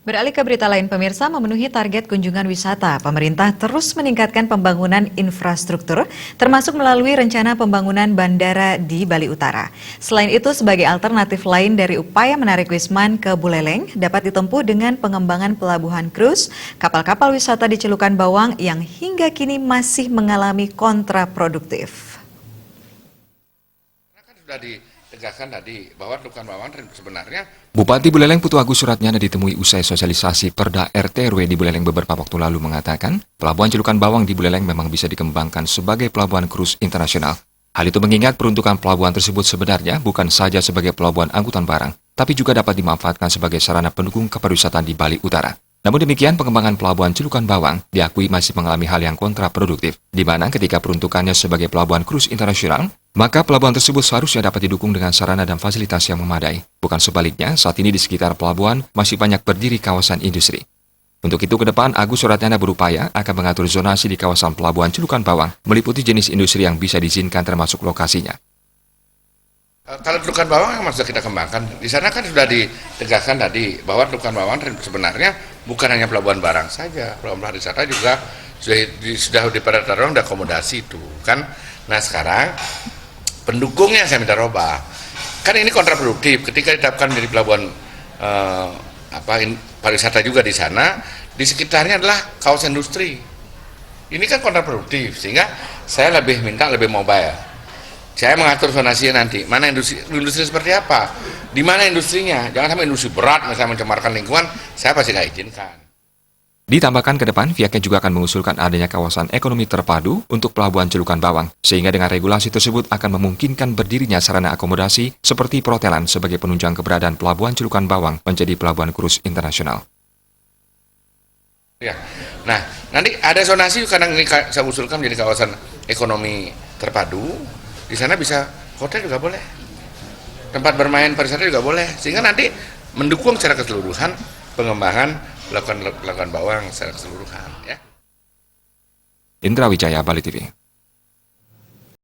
Beralih ke berita lain, pemirsa, memenuhi target kunjungan wisata, pemerintah terus meningkatkan pembangunan infrastruktur, termasuk melalui rencana pembangunan bandara di Bali Utara. Selain itu, sebagai alternatif lain dari upaya menarik wisman ke Buleleng, dapat ditempuh dengan pengembangan pelabuhan krus, kapal-kapal wisata di Celukan Bawang yang hingga kini masih mengalami kontraproduktif. Sudah ditegaskan tadi bahwa Celukan Bawang sebenarnya Bupati Buleleng Putu Agus Suratnyana ditemui usai sosialisasi Perda RT/RW di Buleleng beberapa waktu lalu mengatakan, pelabuhan Celukan Bawang di Buleleng memang bisa dikembangkan sebagai pelabuhan krus internasional. Hal itu mengingat peruntukan pelabuhan tersebut sebenarnya bukan saja sebagai pelabuhan angkutan barang, tapi juga dapat dimanfaatkan sebagai sarana pendukung kepariwisataan di Bali Utara. Namun demikian, pengembangan pelabuhan Celukan Bawang diakui masih mengalami hal yang kontraproduktif, di mana ketika peruntukannya sebagai pelabuhan krus internasional, maka pelabuhan tersebut seharusnya dapat didukung dengan sarana dan fasilitas yang memadai. Bukan sebaliknya, saat ini di sekitar pelabuhan masih banyak berdiri kawasan industri. Untuk itu ke depan, Agus Suratnyana berupaya akan mengatur zonasi di kawasan pelabuhan Celukan Bawang, meliputi jenis industri yang bisa diizinkan termasuk lokasinya. kalau Celukan Bawang yang masih kita kembangkan, di sana kan sudah ditegaskan tadi bahwa Celukan Bawang sebenarnya bukan hanya pelabuhan barang saja, pelabuhan wisata juga sudah di Perda Tarung ada akomodasi itu kan. Nah sekarang pendukungnya saya minta robah. Kan ini kontraproduktif ketika ditetapkan menjadi pelabuhan pariwisata juga di sana, di sekitarnya adalah kawasan industri. Ini kan kontraproduktif, sehingga saya minta lebih mobile. Saya mengatur zonasinya nanti, mana industri seperti apa, di mana industrinya, jangan sampai industri berat, misalnya mencemarkan lingkungan, saya pasti nggak izinkan. Ditambahkan ke depan, pihaknya juga akan mengusulkan adanya kawasan ekonomi terpadu untuk pelabuhan Celukan Bawang, sehingga dengan regulasi tersebut akan memungkinkan berdirinya sarana akomodasi seperti perhotelan sebagai penunjang keberadaan pelabuhan Celukan Bawang menjadi pelabuhan krus internasional. Ya, nah nanti ada zonasi karena ini saya usulkan menjadi kawasan ekonomi terpadu, di sana bisa hotel juga boleh, tempat bermain pariwisata juga boleh, sehingga nanti mendukung secara keseluruhan pengembangan Celukan Bawang secara keseluruhan. Ya. Indra Wijaya, Bali TV.